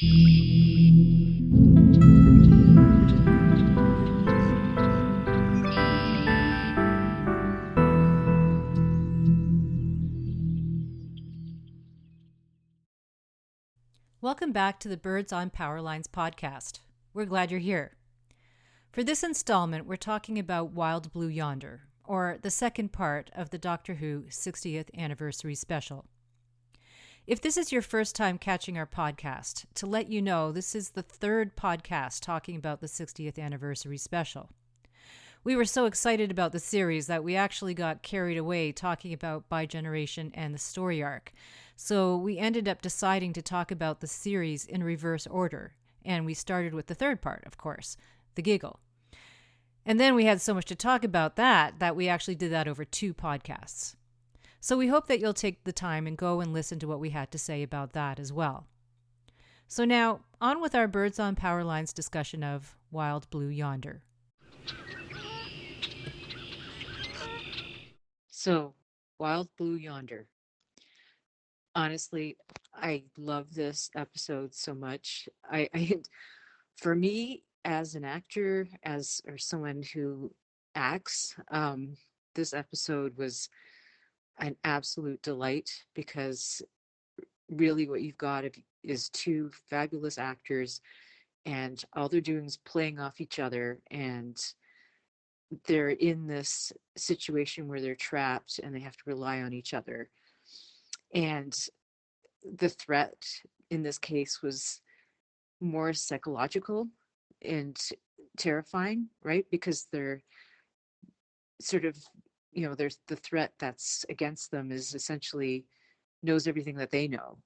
Welcome back to the Birds on Powerlines podcast. We're glad you're here. For this installment, we're talking about Wild Blue Yonder, or the second part of the Doctor Who 60th Anniversary Special. If this is your first time catching our podcast, to let you know, this is the third podcast talking about the 60th Anniversary Special. We were so excited about the series that we actually got carried away talking about bigeneration and the story arc. So we ended up deciding to talk about the series in reverse order. And we started with the third part, of course, the giggle. And then we had so much to talk about that we actually did that over 2 podcasts. So we hope that you'll take the time and go and listen to what we had to say about that as well. So now, on with our Birds on Powerlines discussion of Wild Blue Yonder. So, Wild Blue Yonder. Honestly, I love this episode so much. For me, as an actor, or someone who acts, this episode was an absolute delight because really what you've got is 2 fabulous actors, and all they're doing is playing off each other, and they're in this situation where they're trapped and they have to rely on each other. And the threat in this case was more psychological and terrifying, right? Because they're sort of, there's the threat that's against them is essentially knows everything that they know.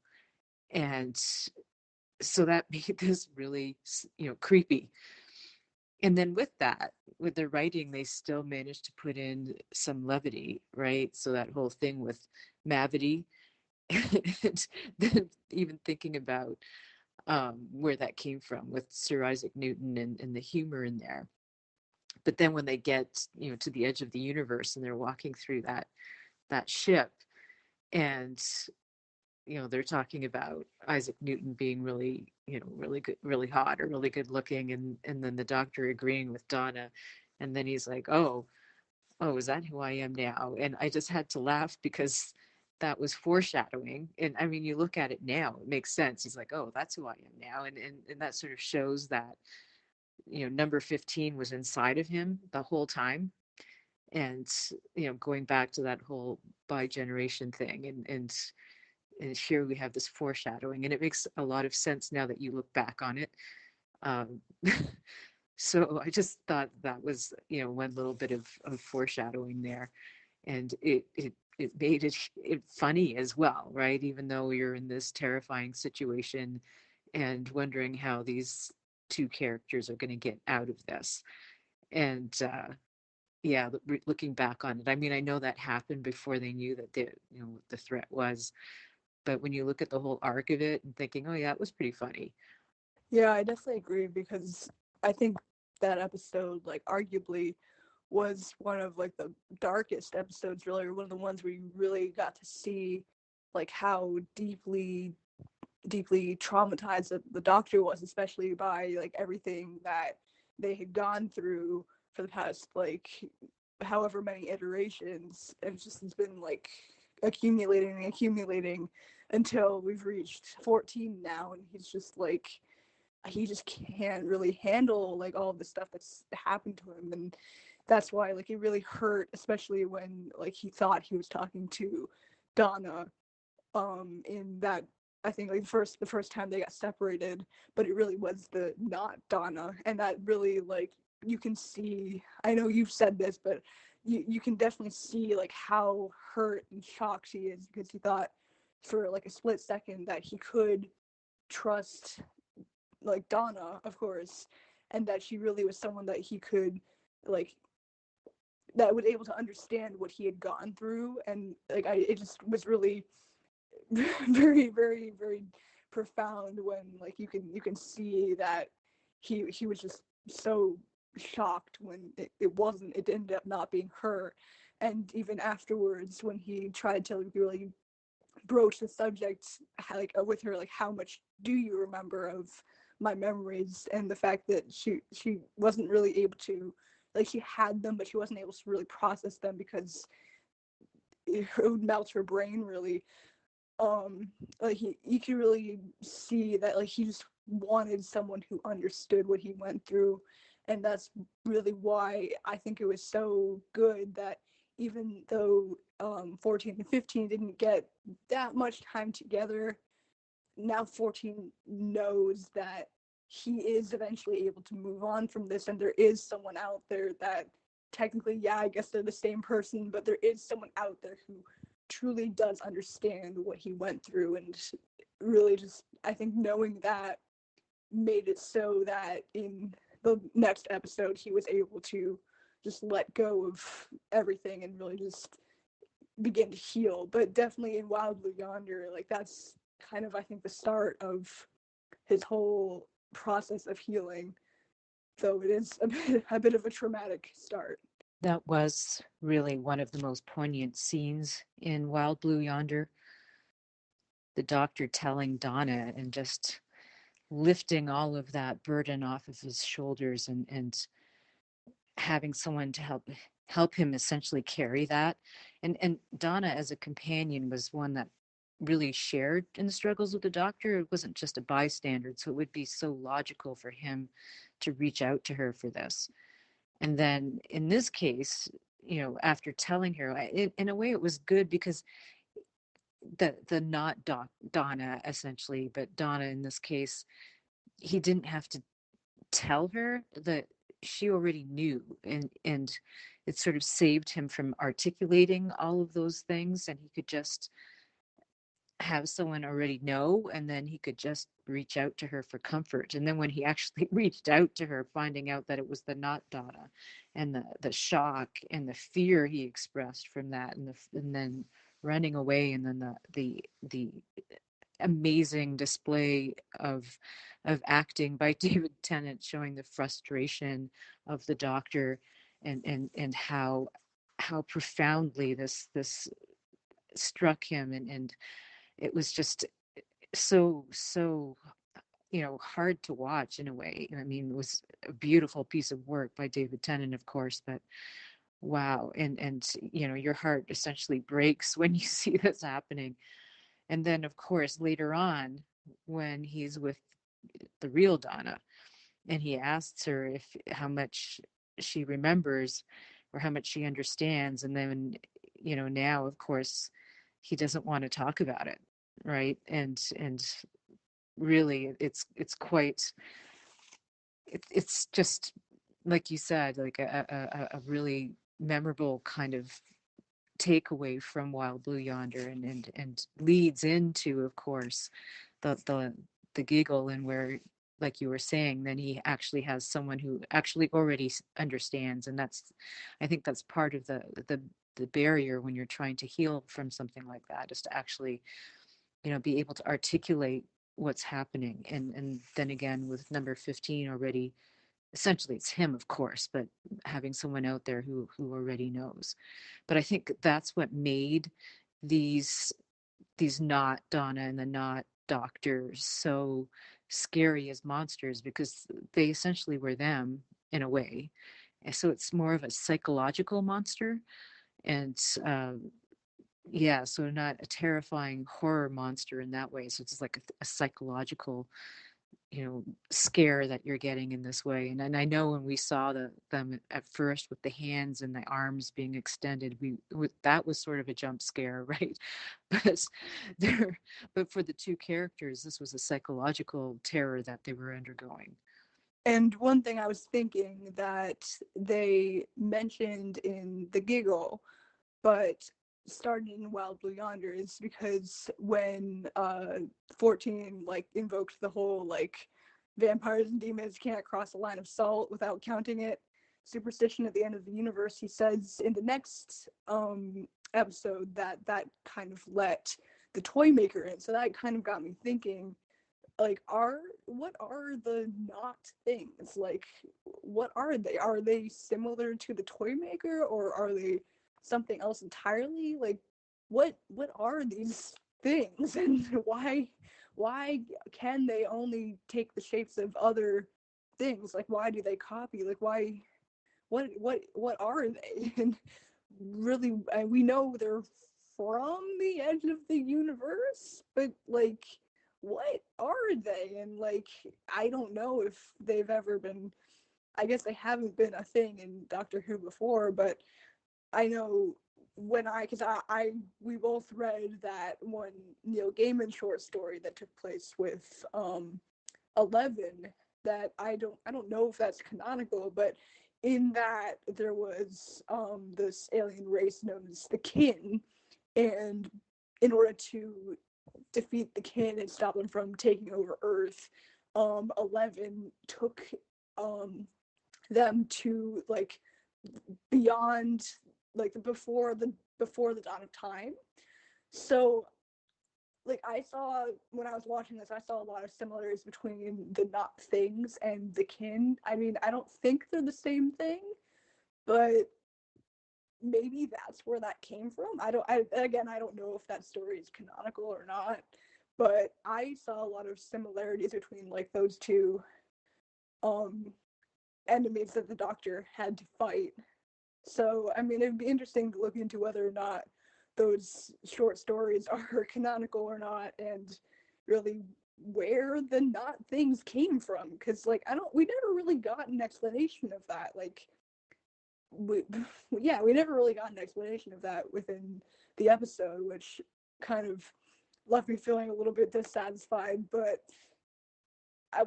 And so that made this really, creepy. And then with their writing, they still managed to put in some levity, right? So that whole thing with Mavity, and then even thinking about where that came from with Sir Isaac Newton and the humor in there. But then when they get, to the edge of the universe and they're walking through that ship, and they're talking about Isaac Newton being really, really good, really hot, or really good looking, and then the Doctor agreeing with Donna, and then he's like, oh, is that who I am now? And I just had to laugh because that was foreshadowing. And I mean, you look at it now, it makes sense. He's like, oh, that's who I am now, and that sort of shows that number 15 was inside of him the whole time. And going back to that whole bigeneration thing, and here we have this foreshadowing, and it makes a lot of sense now that you look back on it. So I just thought that was, one little bit of foreshadowing there, and it made it funny as well, right? Even though you're in this terrifying situation and wondering how these 2 characters are going to get out of this. And yeah, looking back on it, I mean, I know that happened before they knew that the threat was. But when you look at the whole arc of it and thinking, oh yeah, it was pretty funny. Yeah, I definitely agree, because I think that episode, like, arguably was one of, like, the darkest episodes, really, or one of the ones where you really got to see, like, how deeply traumatized the Doctor was, especially by, like, everything that they had gone through for the past, like, however many iterations. And it's been, like, accumulating until we've reached 14 now, and he's just like, he just can't really handle, like, all of the stuff that's happened to him. And that's why, like, it really hurt, especially when, like, he thought he was talking to Donna in that, I think, like, the first time they got separated, but it really was not Donna. And that really, like, you can see, I know you've said this, but you can definitely see, like, how hurt and shocked he is, because he thought for, like, a split second that he could trust, like, Donna, of course, and that she really was someone that he could, like, that was able to understand what he had gone through. And, like, it just was really very, very, very profound when, like, you can see that he was just so shocked when it ended up not being her. And even afterwards, when he tried to really broach the subject, like with her, like, how much do you remember of my memories, and the fact that she wasn't really able to, like, she had them but she wasn't able to really process them because it would melt her brain really. Like, you can really see that, like, he just wanted someone who understood what he went through, and that's really why I think it was so good that even though 14 and 15 didn't get that much time together, now 14 knows that he is eventually able to move on from this, and there is someone out there that technically, yeah, I guess they're the same person, but there is someone out there who truly does understand what he went through. And really, just, I think knowing that made it so that in the next episode he was able to just let go of everything and really just begin to heal. But definitely in Wild Blue Yonder, like, that's kind of, I think, the start of his whole process of healing, though it is a bit of a traumatic start. That was really one of the most poignant scenes in Wild Blue Yonder. The doctor telling Donna and just lifting all of that burden off of his shoulders, and having someone to help him essentially carry that. And Donna as a companion was one that really shared in the struggles with the doctor. It wasn't just a bystander, so it would be so logical for him to reach out to her for this. And then in this case, after telling her, in a way it was good, because the not Donna essentially, but Donna in this case, he didn't have to tell her that, she already knew, and it sort of saved him from articulating all of those things, and he could just have someone already know, and then he could just reach out to her for comfort. And then when he actually reached out to her, finding out that it was the not Donna, and the shock and the fear he expressed from that, and then running away, and then the amazing display of acting by David Tennant, showing the frustration of the doctor, and how profoundly this struck him, and it was just so hard to watch in a way. I mean, it was a beautiful piece of work by David Tennant, of course, but wow. And your heart essentially breaks when you see this happening. And then, of course, later on, when he's with the real Donna, and he asks her if how much she remembers, or how much she understands, and then now, of course, he doesn't want to talk about it, right? And really, it's quite, it's just, like you said, like a really memorable kind of takeaway from Wild Blue Yonder, and leads into, of course, the giggle, and where, like you were saying, then he actually has someone who actually already understands. And I think that's part of the barrier when you're trying to heal from something like that, is to actually be able to articulate what's happening. And then again, with number 15 already, essentially it's him, of course, but having someone out there who already knows. But I think that's what made these not Donna and the not doctors so scary as monsters, because they essentially were them in a way. And so it's more of a psychological monster. And yeah, so not a terrifying horror monster in that way. So it's like a psychological scare that you're getting in this way. And I know when we saw them at first with the hands and the arms being extended, that was sort of a jump scare, right? but there but for the two characters, this was a psychological terror that they were undergoing. And one thing I was thinking that they mentioned in the giggle, but started in Wild Blue Yonder, is because when 14 like invoked the whole, like, vampires and demons can't cross a line of salt without counting it superstition at the end of the universe, he says in the next episode that kind of let the toy maker in. So that kind of got me thinking, like, what are the not things? Like, what are they? Are they similar to the toy maker, or are they something else entirely? Like, what are these things, and why can they only take the shapes of other things? Like, why do they copy? Like, why, what are they? And really, we know they're from the edge of the universe, but like, what are they? And like, I don't know if they've ever been, I guess they haven't been a thing in Doctor Who before, but I know when because we both read that one Neil Gaiman short story that took place with 11, that I don't know if that's canonical, but in that there was this alien race known as the kin, and in order to defeat the kin and stop them from taking over Earth, 11 took them to like beyond, like before the dawn of time. So like, I saw, when I was watching this, I saw a lot of similarities between the not things and the kin. I mean, I don't think they're the same thing, but maybe that's where that came from. I don't know if that story is canonical or not, but I saw a lot of similarities between like those two um enemies that the Doctor had to fight. So, I mean, it'd be interesting to look into whether or not those short stories are canonical or not, and really where the not things came from. Because, like, we never really got an explanation of that. Like, we, yeah, we never really got an explanation of that within the episode, which kind of left me feeling a little bit dissatisfied. But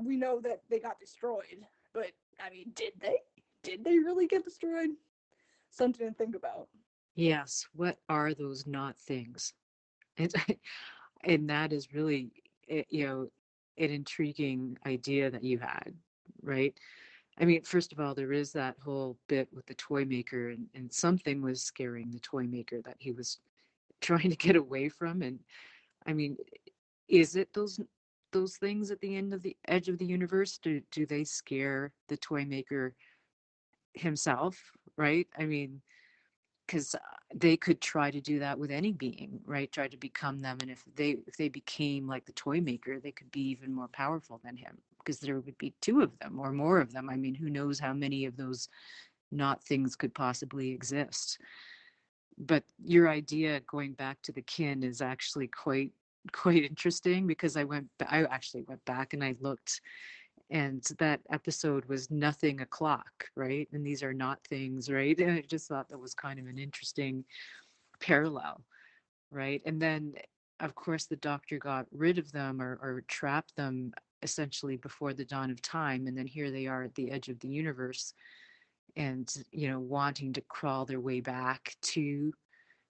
we know that they got destroyed. But, I mean, did they? Did they really get destroyed? Something to think about. Yes, what are those not things? And, and that is really, an intriguing idea that you had, right? I mean, first of all, there is that whole bit with the toy maker, and something was scaring the toy maker that he was trying to get away from. And I mean, is it those things at the end of the edge of the universe? Do they scare the toy maker himself, right? I mean, because they could try to do that with any being, right? Try to become them, and if they became like the toy maker, they could be even more powerful than him, because there would be two of them or more of them. I mean, who knows how many of those not things could possibly exist? But your idea going back to the kin is actually quite interesting, because I actually went back and I looked, and that episode was nothing o'clock, right? And these are not things, right? And I just thought that was kind of an interesting parallel, right? And then of course the Doctor got rid of them, or trapped them essentially before the dawn of time, and then here they are at the edge of the universe, and wanting to crawl their way back to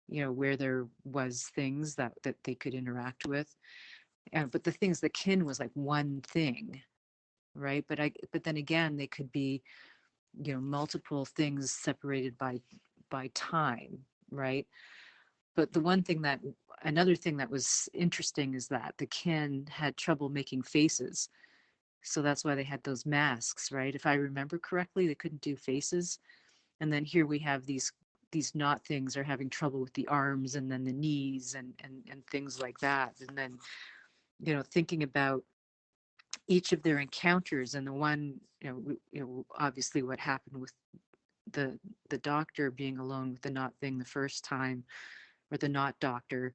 where there was things that they could interact with. But the things, the kin was like one thing, right? But then again, they could be multiple things separated by time, right? But another thing that was interesting is that the kin had trouble making faces, so that's why they had those masks, right? If I remember correctly, they couldn't do faces. And then here we have these not things are having trouble with the arms, and then the knees, and things like that. And then thinking about each of their encounters, and the one, obviously what happened with the the Doctor being alone with the not thing the first time, or the not Doctor,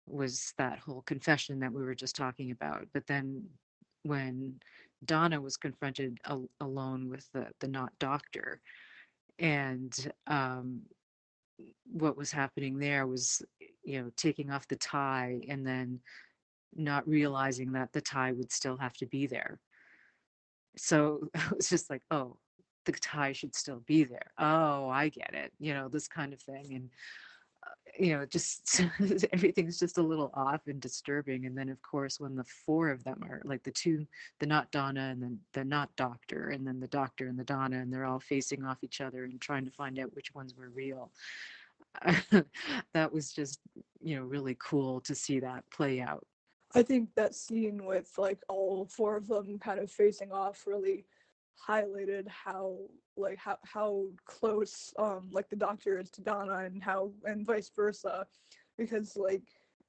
was that whole confession that we were just talking about. But then when Donna was confronted alone with the not Doctor, and what was happening there was, taking off the tie, and then not realizing that the tie would still have to be there. So it was just like, oh, the tie should still be there. Oh, I get it. This kind of thing. And just everything's just a little off and disturbing. And then of course, when the four of them are like the not Donna, and then the not Doctor, and then the Doctor and the Donna, and they're all facing off each other and trying to find out which ones were real. That was just really cool to see that play out. I think that scene with like all four of them kind of facing off really highlighted how close like the Doctor is to Donna, and how, and vice versa, because like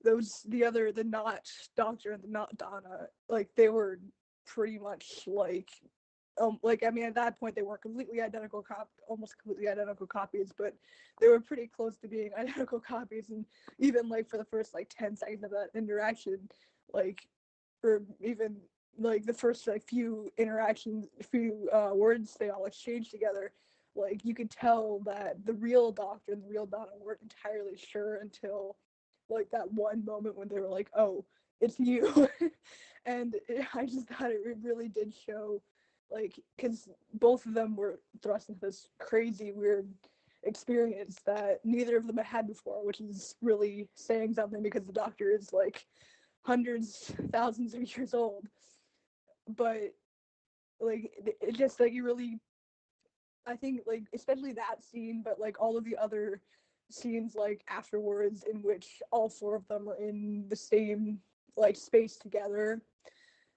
the not Doctor and the not Donna, like they were pretty much like I mean at that point they weren't completely identical almost completely identical copies, but they were pretty close to being identical copies. And even like for the first like 10 seconds of that interaction, like, or even like the first like few words they all exchanged together, like you could tell that the real Doctor and the real Donna weren't entirely sure until like that one moment when they were like, oh, it's you. And I just thought it really did show, like, because both of them were thrust into this crazy weird experience that neither of them had had before, which is really saying something because the Doctor is like hundreds, thousands of years old. But like it just like you really, I think like especially that scene, but like all of the other scenes like afterwards in which all four of them are in the same like space together.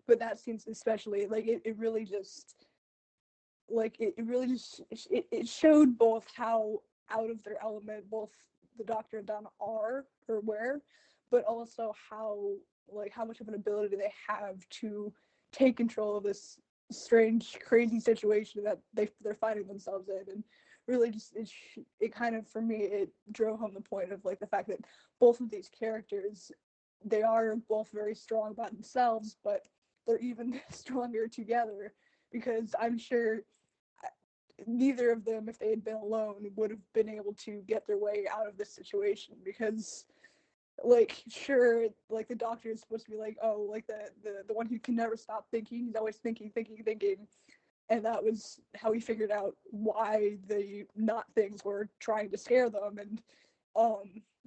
But that scene especially, like it really just like it really just it showed both how out of their element both the Doctor and Donna are or were, but also how much of an ability they have to take control of this strange, crazy situation that they're finding themselves in. And really just it kind of, for me, it drove home the point of like the fact that both of these characters, they are both very strong about themselves, but they're even stronger together, because I'm sure neither of them, if they had been alone, would have been able to get their way out of this situation. Because like sure, like the Doctor is supposed to be like, oh, like the one who can never stop thinking, he's always thinking, and that was how he figured out why the not things were trying to scare them and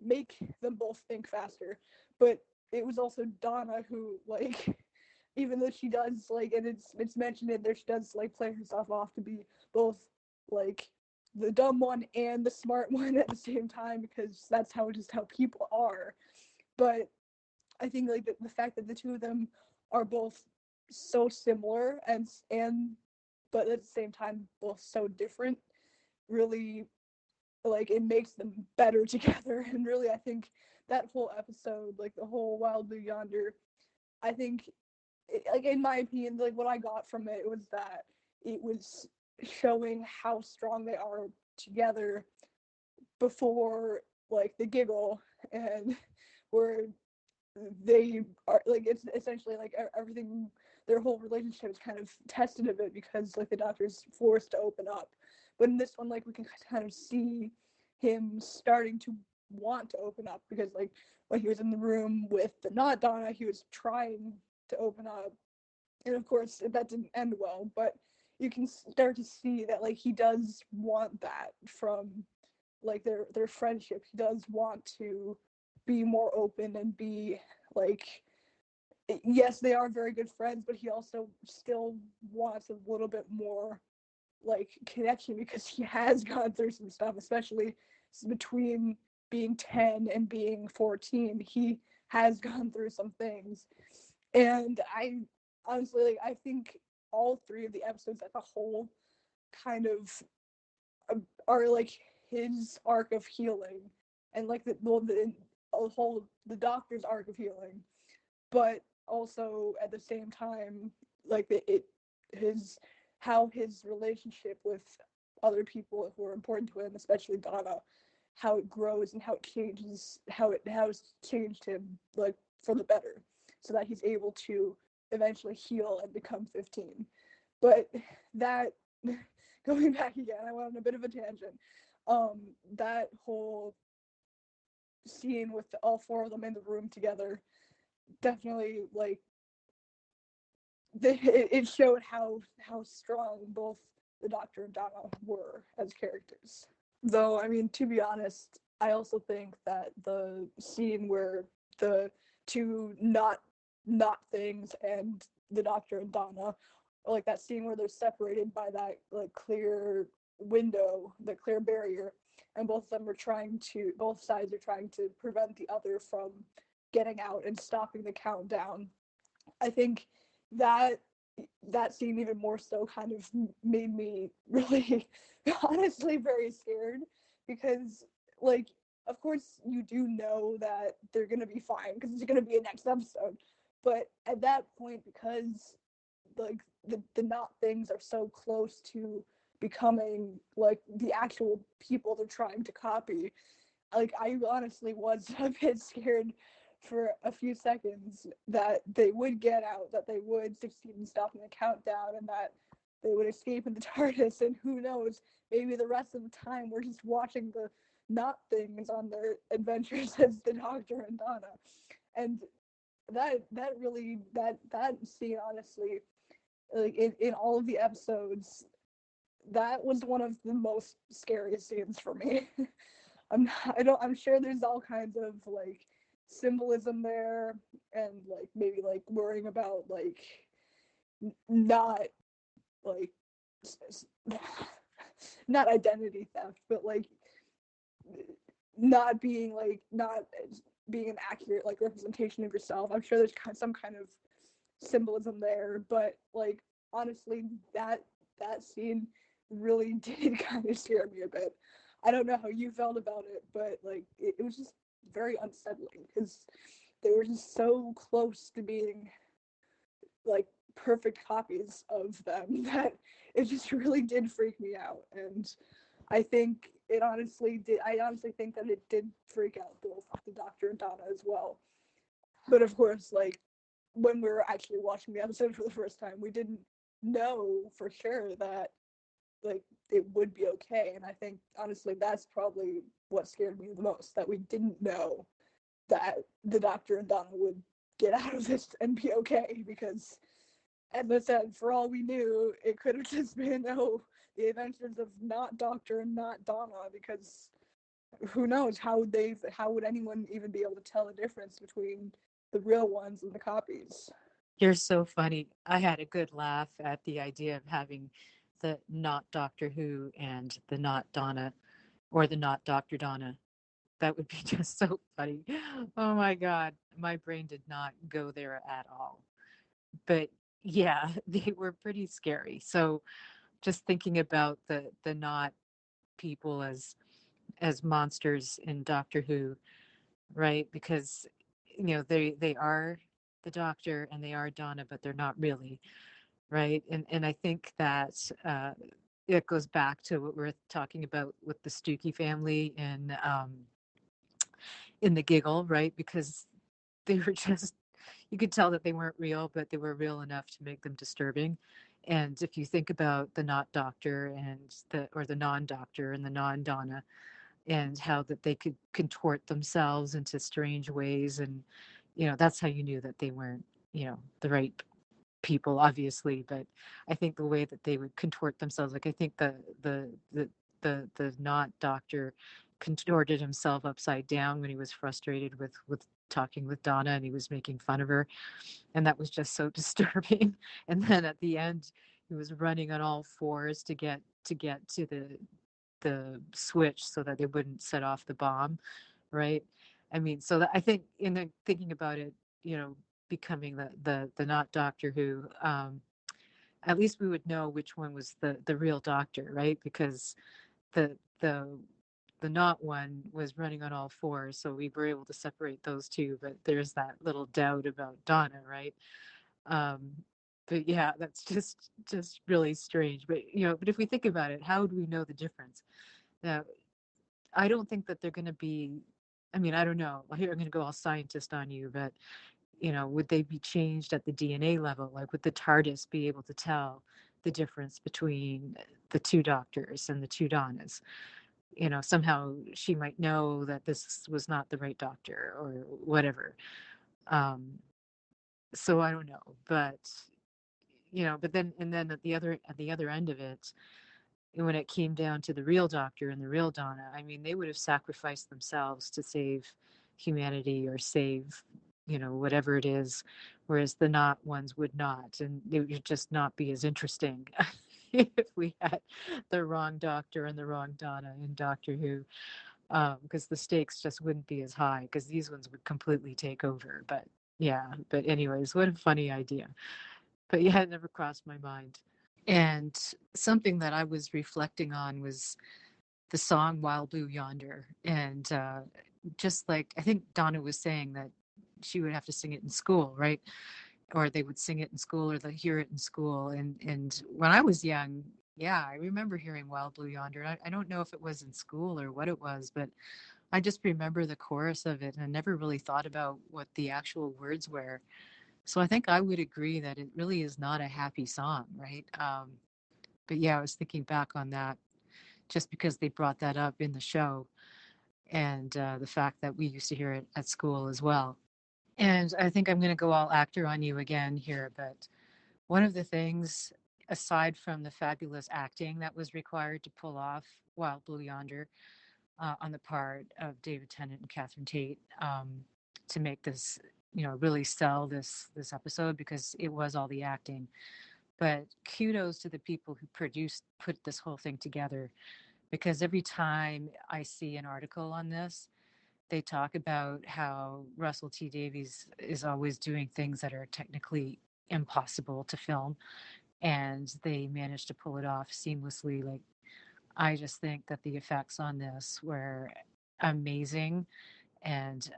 make them both think faster. But it was also Donna who, like, even though she does like, and it's mentioned in there, she does like play herself off to be both like the dumb one and the smart one at the same time, because that's how people are. But I think like the fact that the two of them are both so similar and but at the same time both so different, really, like, it makes them better together. And really, I think that whole episode, like the whole Wild Blue Yonder, I think like in my opinion, like what I got from it was that it was showing how strong they are together before like the giggle, and where they are like, it's essentially like everything, their whole relationship is kind of tested a bit because like the Doctor's forced to open up. But in this one, like we can kind of see him starting to want to open up, because like when he was in the room with the not Donna, he was trying to open up, and of course that didn't end well. But you can start to see that like he does want that from like their friendship. He does want to be more open and be like, yes, they are very good friends, but he also still wants a little bit more like connection, because he has gone through some stuff, especially between being 10 and being 14. He has gone through some things. And I honestly, like, I think all three of the episodes as a whole kind of are like his arc of healing, and like the Doctor's arc of healing, but also at the same time, like his how his relationship with other people who are important to him, especially Donna, how it grows and how it changes, how it has changed him like for the better, so that he's able to eventually heal and become 15. But that going back again, I went on a bit of a tangent. That whole scene with all four of them in the room together definitely like it showed how strong both the Doctor and Donna were as characters. Though, I mean, to be honest, I also think that the scene where the two not things and the Doctor and Donna, like that scene where they're separated by that like clear window, the clear barrier, and both sides are trying to prevent the other from getting out and stopping the countdown. I think that that scene even more so kind of made me really honestly very scared, because like of course you do know that they're going to be fine because it's going to be a next episode. But at that point, because like the not things are so close to becoming like the actual people they're trying to copy, like I honestly was a bit scared for a few seconds that they would get out, that they would succeed in stopping the countdown, and that they would escape in the TARDIS. And who knows, maybe the rest of the time we're just watching the not things on their adventures as the Doctor and Donna. And that really that scene, honestly, like in all of the episodes, that was one of the most scariest scenes for me. I'm sure there's all kinds of like symbolism there, and like maybe like worrying about like not like not identity theft, but like not being an accurate like representation of yourself. I'm sure there's some kind of symbolism there, but like honestly, that scene really did kind of scare me a bit. I don't know how you felt about it, but like it was just very unsettling because they were just so close to being like perfect copies of them that it just really did freak me out. And I think it honestly did. I honestly think that it did freak out both the Doctor and Donna as well. But of course, like when we were actually watching the episode for the first time, we didn't know for sure that like it would be okay. And I think honestly that's probably what scared me the most, that we didn't know that the Doctor and Donna would get out of this and be okay, because as I said, for all we knew, it could have just been the adventures of not Doctor and not Donna, because who knows how would anyone even be able to tell the difference between the real ones and the copies. You're so funny. I had a good laugh at the idea of having the not Doctor Who and the not Donna, or the not Dr. Donna. That would be just so funny. Oh my God. My brain did not go there at all. But yeah, they were pretty scary. So just thinking about the not people as monsters in Doctor Who, right? Because they are the Doctor and they are Donna, but they're not really, right? And I think that it goes back to what we're talking about with the Stookie family in the Giggle, right? Because they were just, you could tell that they weren't real, but they were real enough to make them disturbing. And if you think about the not Doctor and the non-Doctor and the non-Donna, and how that they could contort themselves into strange ways, and that's how you knew that they weren't the right people, obviously. But I think the way that they would contort themselves, like I think the not Doctor contorted himself upside down when he was frustrated with talking with Donna, and he was making fun of her, and that was just so disturbing. And then at the end he was running on all fours to get to the switch so that they wouldn't set off the bomb, right? I mean, so that, I think in the, thinking about it, becoming the not Doctor Who, at least we would know which one was the real Doctor, right? Because the the the not one was running on all fours, so we were able to separate those two. But there's that little doubt about Donna, right? Um, but yeah, that's just really strange. But if we think about it, how do we know the difference? Now, I don't think that they're going to be. I mean, I don't know. Here, I'm going to go all scientist on you, but would they be changed at the DNA level? Like, would the TARDIS be able to tell the difference between the two doctors and the two Donnas? Somehow she might know that this was not the right doctor or whatever. Um, so I don't know, but then at the other end of it, when it came down to the real Doctor and the real Donna, I mean, they would have sacrificed themselves to save humanity or save, whatever it is, whereas the not ones would not, and it would just not be as interesting if we had the wrong Doctor and the wrong Donna in Doctor Who, because the stakes just wouldn't be as high, because these ones would completely take over. But yeah, but anyways, what a funny idea. But yeah, it never crossed my mind. And something that I was reflecting on was the song Wild Blue Yonder. And just like I think Donna was saying that she would have to sing it in school, right? Or they would sing it in school or they hear it in school. And when I was young, yeah, I remember hearing Wild Blue Yonder. I don't know if it was in school or what it was, but I just remember the chorus of it and I never really thought about what the actual words were. So I think I would agree that it really is not a happy song, right? But yeah, I was thinking back on that just because they brought that up in the show and the fact that we used to hear it at school as well. And I think I'm going to go all actor on you again here, but one of the things, aside from the fabulous acting that was required to pull off Wild Blue Yonder on the part of David Tennant and Catherine Tate, to make this, really sell this episode because it was all the acting. But kudos to the people who put this whole thing together, because every time I see an article on this, they talk about how Russell T Davies is always doing things that are technically impossible to film, and they managed to pull it off seamlessly. Like, I just think that the effects on this were amazing and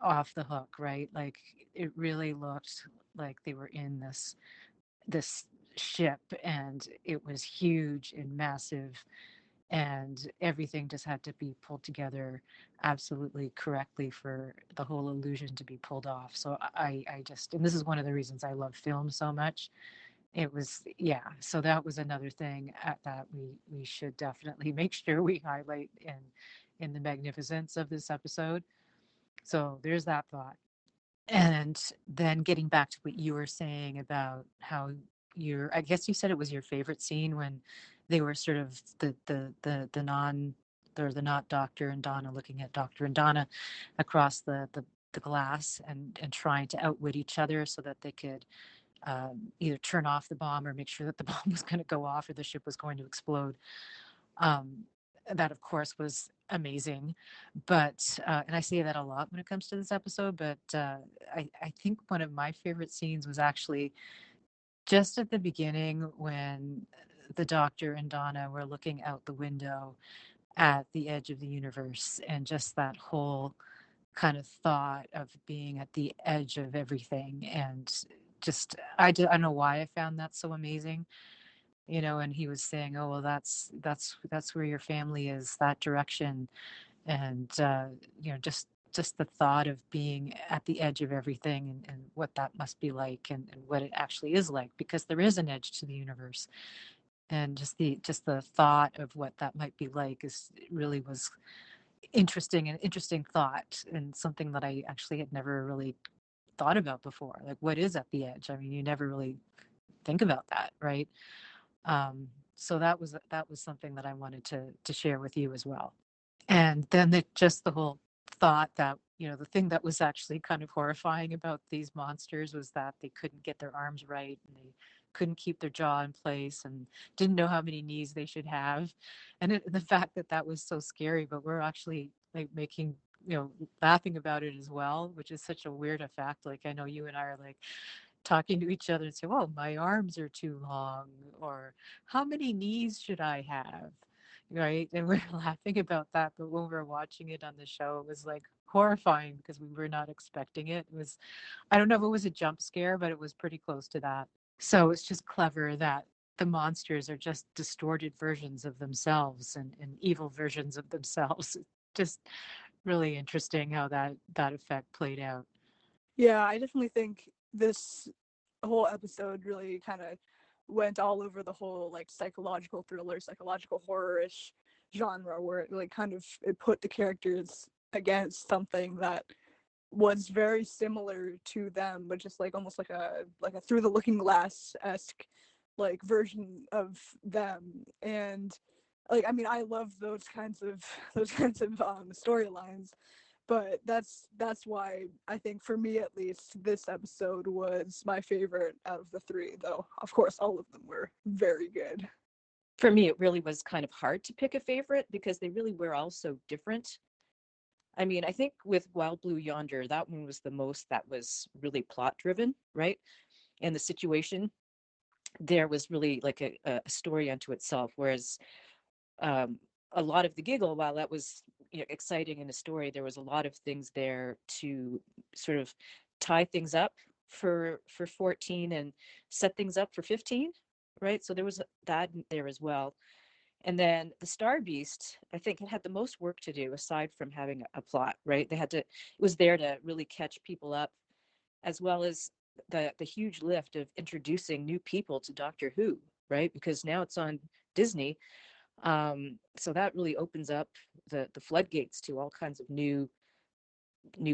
off the hook, right? Like, it really looked like they were in this ship, and it was huge and massive, and everything just had to be pulled together absolutely correctly for the whole illusion to be pulled off. So I just, and this is one of the reasons I love film so much. It was, yeah. So that was another thing that we should definitely make sure we highlight in the magnificence of this episode. So there's that thought. And then getting back to what you were saying about how I guess you said it was your favorite scene when they were sort of the non, or the not doctor and Donna looking at Doctor and Donna across the glass and trying to outwit each other so that they could either turn off the bomb or make sure that the bomb was going to go off or the ship was going to explode. Um, that, of course, was amazing. But, and I say that a lot when it comes to this episode, but I think one of my favorite scenes was actually just at the beginning when the doctor and Donna were looking out the window at the edge of the universe, and just that whole kind of thought of being at the edge of everything. And just, I don't know why I found that so amazing, and he was saying, oh, well, that's where your family is, that direction. And just the thought of being at the edge of everything, and what that must be like, and what it actually is like, because there is an edge to the universe. And just the thought of what that might be like is really was an interesting thought, and something that I actually had never really thought about before. Like, what is at the edge? I mean, you never really think about that, right? So that was something that I wanted to share with you as well. And then just the whole thought that, the thing that was actually kind of horrifying about these monsters was that they couldn't get their arms right, and they couldn't keep their jaw in place, and didn't know how many knees they should have. And the fact that that was so scary, but we're actually like making, laughing about it as well, which is such a weird effect. Like, I know you and I are like talking to each other and say, well, my arms are too long, or how many knees should I have? Right. And we're laughing about that. But when we were watching it on the show, it was like horrifying because we were not expecting it. It was, I don't know if it was a jump scare, but it was pretty close to that. So it's just clever that the monsters are just distorted versions of themselves, and evil versions of themselves. Just really interesting how that effect played out. Yeah, I definitely think this whole episode really kind of went all over the whole like psychological thriller, psychological horror-ish genre, where it like kind of it put the characters against something that was very similar to them, but just like almost like a through the looking glass esque like version of them. And like I mean I love those kinds of storylines, but that's why I think for me at least this episode was my favorite out of the three, though of course all of them were very good. For me, it really was kind of hard to pick a favorite because they really were all so different. I mean, I think with Wild Blue Yonder, that one was the most that was really plot driven, right? And the situation there was really like a story unto itself. Whereas a lot of the giggle, while that was, exciting in the story, there was a lot of things there to sort of tie things up for 14 and set things up for 15, right? So there was that there as well. And then the Star Beast, I think it had the most work to do aside from having a plot, right? It was there to really catch people up, as well as the huge lift of introducing new people to Doctor Who, right? Because now it's on Disney. So that really opens up the floodgates to all kinds of new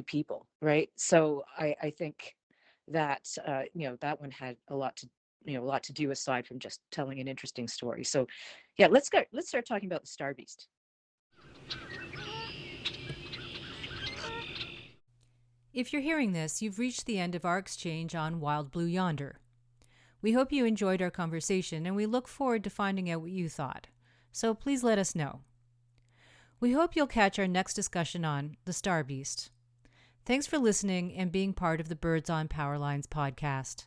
people, right? So I think that that one had a lot to do aside from just telling an interesting story. So yeah, let's start talking about the Star Beast. If you're hearing this, you've reached the end of our exchange on Wild Blue Yonder. We hope you enjoyed our conversation, and we look forward to finding out what you thought. So please let us know. We hope you'll catch our next discussion on The Star Beast. Thanks for listening and being part of the Birds on Power Lines podcast.